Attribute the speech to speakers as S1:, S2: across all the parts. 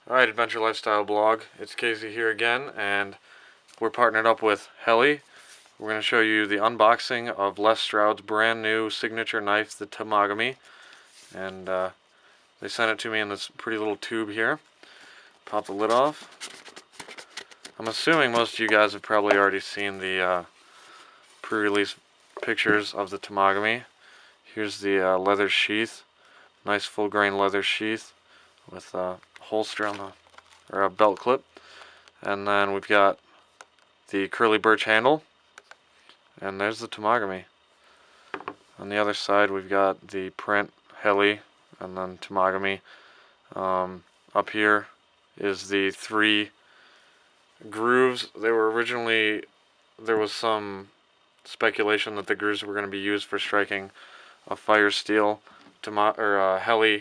S1: Alright, Adventure Lifestyle Blog. It's Casey here again, and we're partnered up with Helle. We're going to show you the unboxing of Les Stroud's brand new signature knife, the Temagami. And they sent it to me in this pretty little tube here. Pop the lid off. I'm assuming most of you guys have probably already seen the pre-release pictures of the Temagami. Here's the leather sheath. Nice full grain leather sheath with a holster on or a belt clip. And then we've got the curly birch handle, and there's the Temagami. On the other side we've got the print Helle and then Temagami. Up here is the 3 grooves. They were originally, there was some speculation that the grooves were going to be used for striking a fire steel. Helle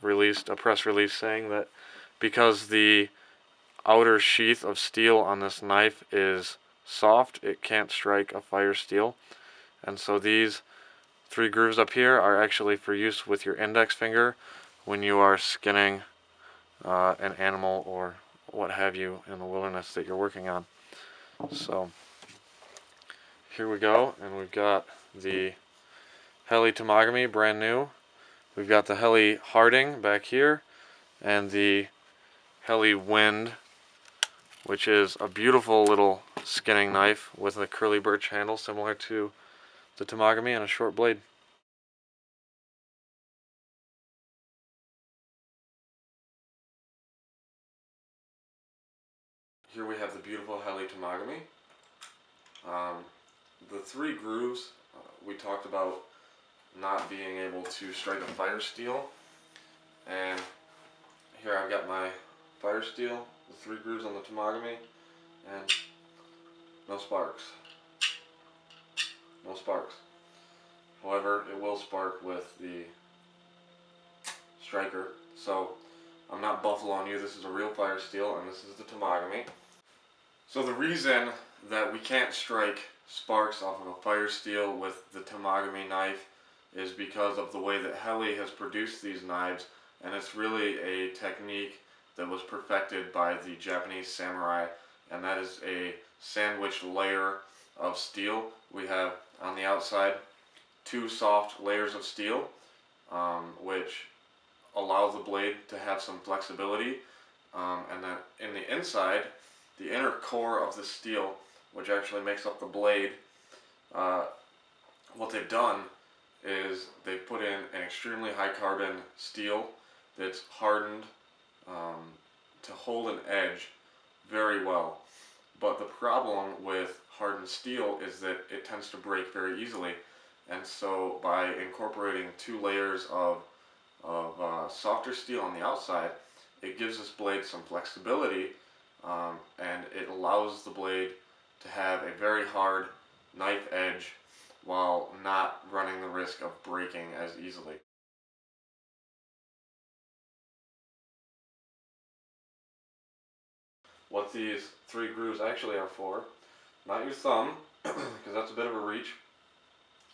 S1: released a press release saying that because the outer sheath of steel on this knife is soft, it can't strike a fire steel. And so these 3 grooves up here are actually for use with your index finger when you are skinning an animal or what have you in the wilderness that you're working on. So here we go, and we've got the Helle Temagami, brand new. We've got the Helle Harding back here, and the Helle Wind, which is a beautiful little skinning knife with a curly birch handle similar to the Temagami and a short blade. Here we have the beautiful Helle Temagami. The 3 grooves, we talked about not being able to strike a fire steel, and here I've got my fire steel, the 3 grooves on the Temagami, and no sparks. No sparks. However, it will spark with the striker, so I'm not buffaloing you. This is a real fire steel, and this is the Temagami. So the reason that we can't strike sparks off of a fire steel with the Temagami knife is because of the way that Helle has produced these knives, and it's really a technique that was perfected by the Japanese samurai, and that is a sandwiched layer of steel. We have on the outside 2 soft layers of steel, which allows the blade to have some flexibility, and then in the inside, the inner core of the steel, which actually makes up the blade, what they've done is they've put in an extremely high carbon steel that's hardened to hold an edge very well. But the problem with hardened steel is that it tends to break very easily, and so by incorporating 2 layers of softer steel on the outside, it gives this blade some flexibility, and it allows the blade to have a very hard knife edge while not running the risk of breaking as easily. What these 3 grooves actually are for, not your thumb, because that's a bit of a reach,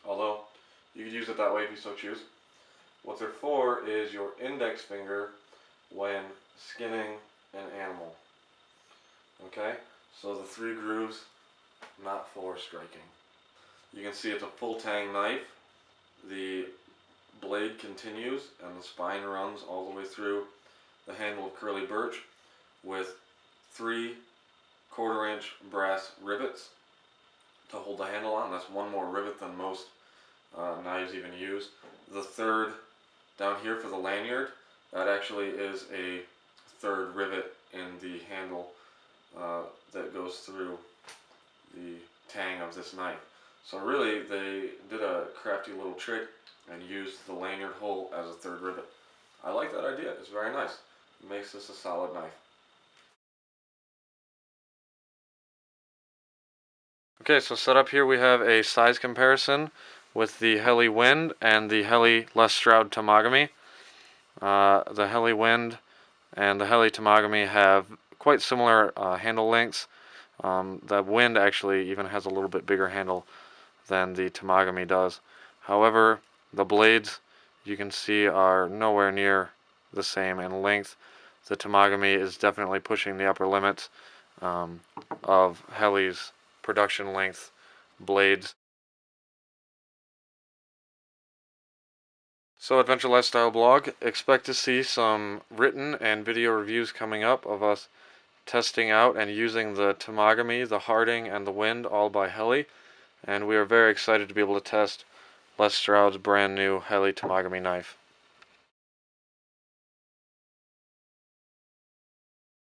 S1: although you could use it that way if you so choose. What they're for is your index finger when skinning an animal. Okay, so the 3 grooves, not for striking. You can see it's a full tang knife. The blade continues and the spine runs all the way through the handle of curly birch with 3 1/4-inch brass rivets to hold the handle on. That's 1 more rivet than most knives even use. The 3rd down here for the lanyard, that actually is a 3rd rivet in the handle that goes through the tang of this knife. So really they did a crafty little trick and used the lanyard hole as a 3rd rivet. I like that idea. It's very nice. It makes this a solid knife. Okay, so set up here we have a size comparison with the Helle Wind and the Helle Les Stroud Temagami. The Helle Wind and the Helle Temagami have quite similar handle lengths. The Wind actually even has a little bit bigger handle than the Temagami does. However, the blades you can see are nowhere near the same in length. the Temagami is definitely pushing the upper limits of Helle's production length blades. So Adventure Lifestyle blog, expect to see some written and video reviews coming up of us testing out and using the Temagami, the Harding, and the Wind, all by Helle. And we are very excited to be able to test Les Stroud's brand new Helle Temagami knife.